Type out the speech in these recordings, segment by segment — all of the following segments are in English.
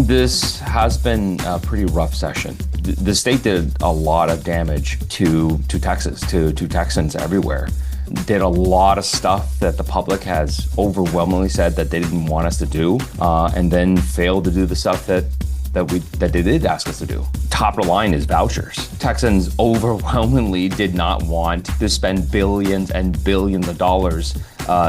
This has been a pretty rough session. The state did a lot of damage to Texas, to Texans everywhere. Did a lot of stuff that the public has overwhelmingly said that they didn't want us to do, and then failed to do the stuff that they did ask us to do. Top of the line is vouchers. Texans overwhelmingly did not want to spend billions and billions of dollars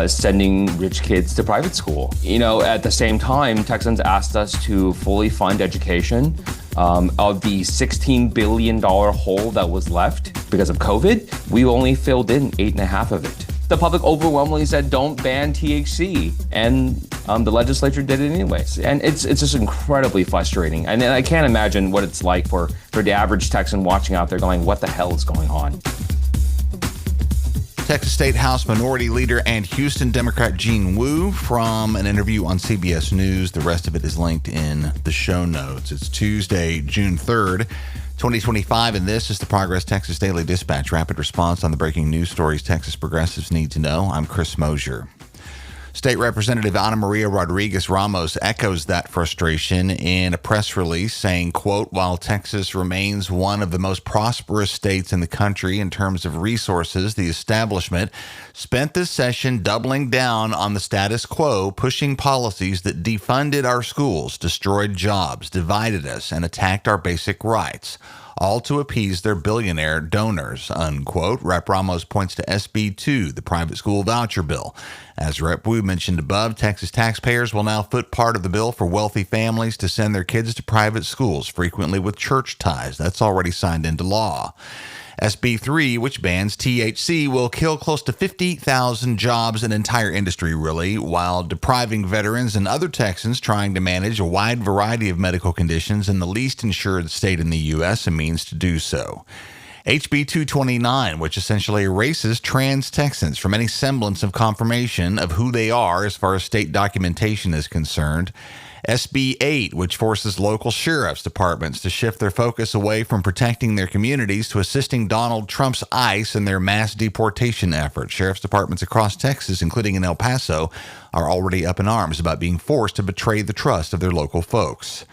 sending rich kids to private school. At the same time, Texans asked us to fully fund education. Of the $16 billion hole that was left because of COVID, we only filled in 8.5 of it. The public overwhelmingly said, don't ban THC, and the legislature did it anyways. And it's just incredibly frustrating. And I can't imagine what it's like for the average Texan watching out there going, what the hell is going on? Texas State House Minority Leader and Houston Democrat Gene Wu from an interview on CBS News. The rest of it is linked in the show notes. It's Tuesday, June 3rd, 2025, and this is the Progress Texas Daily Dispatch, rapid response on the breaking news stories Texas progressives need to know. I'm Chris Mosier. State Representative Ana Maria Rodriguez Ramos echoes that frustration in a press release saying, quote, while Texas remains one of the most prosperous states in the country in terms of resources, the establishment spent this session doubling down on the status quo, pushing policies that defunded our schools, destroyed jobs, divided us, and attacked our basic rights, all to appease their billionaire donors, unquote. Rep. Ramos points to SB 2, the private school voucher bill. As Rep. Wu mentioned above, Texas taxpayers will now foot part of the bill for wealthy families to send their kids to private schools, frequently with church ties. That's already signed into law. SB 3, which bans THC, will kill close to 50,000 jobs, an entire industry really, while depriving veterans and other Texans trying to manage a wide variety of medical conditions in the least insured state in the U.S. a means to do so. HB 229, which essentially erases trans Texans from any semblance of confirmation of who they are as far as state documentation is concerned. SB 8, which forces local sheriff's departments to shift their focus away from protecting their communities to assisting Donald Trump's ICE in their mass deportation efforts. Sheriff's departments across Texas, including in El Paso, are already up in arms about being forced to betray the trust of their local folks.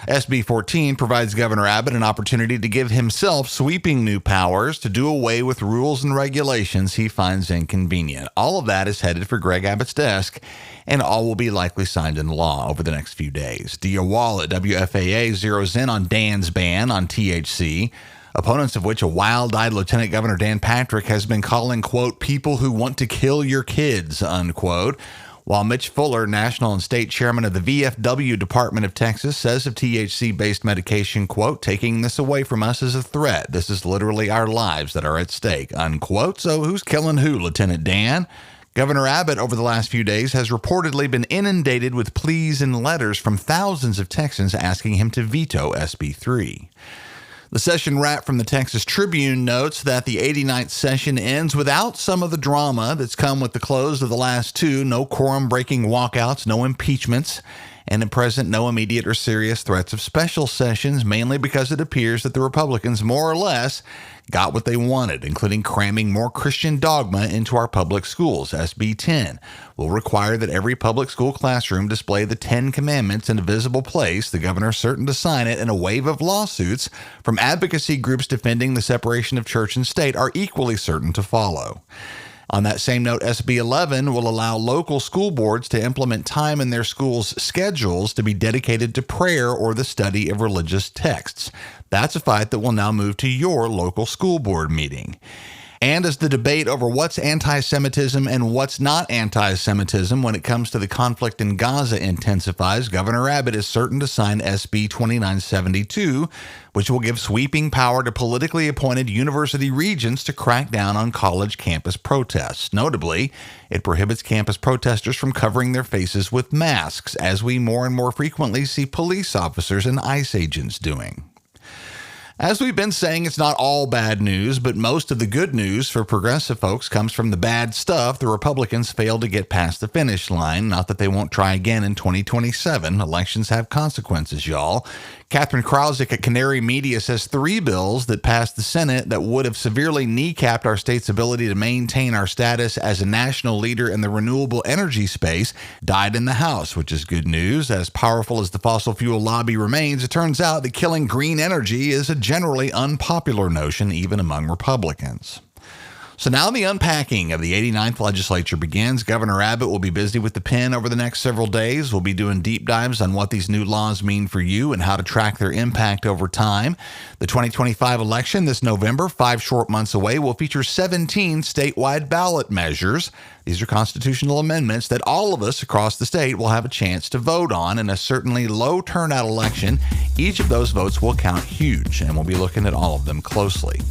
SB 14 provides Governor Abbott an opportunity to give himself sweeping new powers to do away with rules and regulations he finds inconvenient. All of that is headed for Greg Abbott's desk, and all will be likely signed into law over the next few days. Dia Wall at WFAA zeroes in on Dan's ban on THC, opponents of which a wild-eyed Lieutenant Governor Dan Patrick has been calling, quote, people who want to kill your kids, unquote. While Mitch Fuller, national and state chairman of the VFW Department of Texas, says of THC-based medication, quote, taking this away from us is a threat. This is literally our lives that are at stake, unquote. So who's killing who, Lieutenant Dan? Governor Abbott, over the last few days, has reportedly been inundated with pleas and letters from thousands of Texans asking him to veto SB 3. The session wrap from the Texas Tribune notes that the 89th session ends without some of the drama that's come with the close of the last two. No quorum-breaking walkouts, no impeachments, and at present, no immediate or serious threats of special sessions, mainly because it appears that the Republicans more or less got what they wanted, including cramming more Christian dogma into our public schools. SB 10 will require that every public school classroom display the 10 Commandments in a visible place, the governor certain to sign it, and a wave of lawsuits from advocacy groups defending the separation of church and state are equally certain to follow. On that same note, SB 11 will allow local school boards to implement time in their schools' schedules to be dedicated to prayer or the study of religious texts. That's a fight that will now move to your local school board meeting. And as the debate over what's anti-Semitism and what's not anti-Semitism when it comes to the conflict in Gaza intensifies, Governor Abbott is certain to sign SB 2972, which will give sweeping power to politically appointed university regents to crack down on college campus protests. Notably, it prohibits campus protesters from covering their faces with masks, as we more and more frequently see police officers and ICE agents doing. As we've been saying, it's not all bad news, but most of the good news for progressive folks comes from the bad stuff. The Republicans failed to get past the finish line. Not that they won't try again in 2027. Elections have consequences, y'all. Catherine Krausick at Canary Media says 3 bills that passed the Senate that would have severely kneecapped our state's ability to maintain our status as a national leader in the renewable energy space died in the House, which is good news. As powerful as the fossil fuel lobby remains, it turns out that killing green energy is a generally unpopular notion, even among Republicans. So now the unpacking of the 89th legislature begins. Governor Abbott will be busy with the pen over the next several days. We'll be doing deep dives on what these new laws mean for you and how to track their impact over time. The 2025 election this November, 5 short months away, will feature 17 statewide ballot measures. These are constitutional amendments that all of us across the state will have a chance to vote on. In a certainly low turnout election, each of those votes will count huge, and we'll be looking at all of them closely.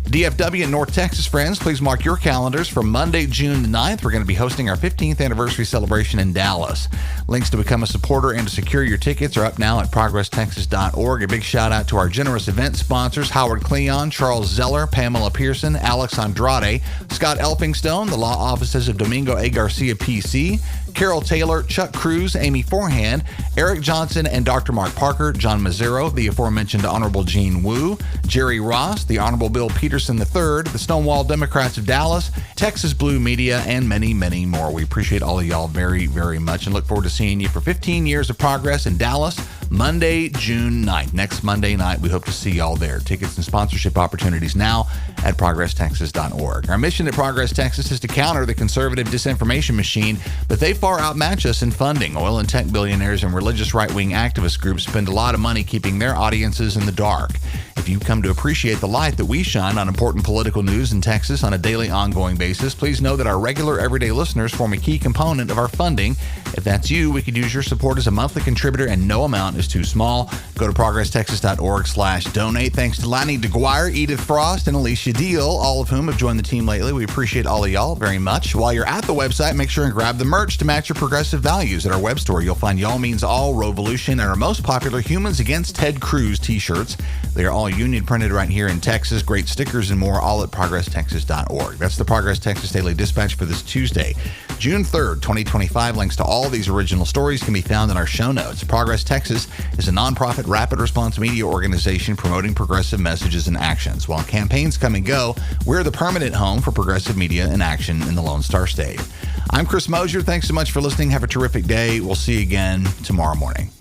DFW and North Texas friends, please mark your calendars for Monday, June 9th. We're going to be hosting our 15th anniversary celebration in Dallas. Links to become a supporter and to secure your tickets are up now at ProgressTexas.org. A big shout out to our generous event sponsors, Howard Cleon, Charles Zeller, Pamela Pearson, Alex Andrade, Scott Elphinstone, the law offices of Domingo A. Garcia, PC, Carol Taylor, Chuck Cruz, Amy Forehand, Eric Johnson, and Dr. Mark Parker, John Mazzaro, the aforementioned Honorable Gene Wu, Jerry Ross, the Honorable Bill Peterson III, the Stonewall Democrats of Dallas, Texas Blue Media, and many, many more. We appreciate all of y'all very, very much and look forward to seeing you for 15 years of progress in Dallas, Monday, June 9th. Next Monday night, we hope to see y'all there. Tickets and sponsorship opportunities now at ProgressTexas.org. Our mission at Progress Texas is to counter the conservative disinformation machine, but they far outmatch us in funding. Oil and tech billionaires and religious right-wing activist groups spend a lot of money keeping their audiences in the dark. If you come to appreciate the light that we shine on important political news in Texas on a daily ongoing basis, please know that our regular everyday listeners form a key component of our funding. If that's you, we could use your support as a monthly contributor and no amount is too small. Go to ProgressTexas.org/donate. Thanks to Lanny DeGuire, Edith Frost, and Alicia Deal, all of whom have joined the team lately. We appreciate all of y'all very much. While you're at the website, make sure and grab the merch to match your progressive values. At our web store, you'll find Y'all Means All, Revolution, and our most popular Humans Against Ted Cruz t-shirts. They are all union printed right here in Texas. Great stickers and more, all at ProgressTexas.org. That's the Progress Texas Daily Dispatch for this Tuesday, June 3rd, 2025. Links to all these original stories can be found in our show notes. Progress Texas is a nonprofit rapid response media organization promoting progressive messages and actions. While campaigns come and go, we're the permanent home for progressive media and action in the Lone Star State. I'm Chris Mosier. Thanks so much for listening. Have a terrific day. We'll see you again tomorrow morning.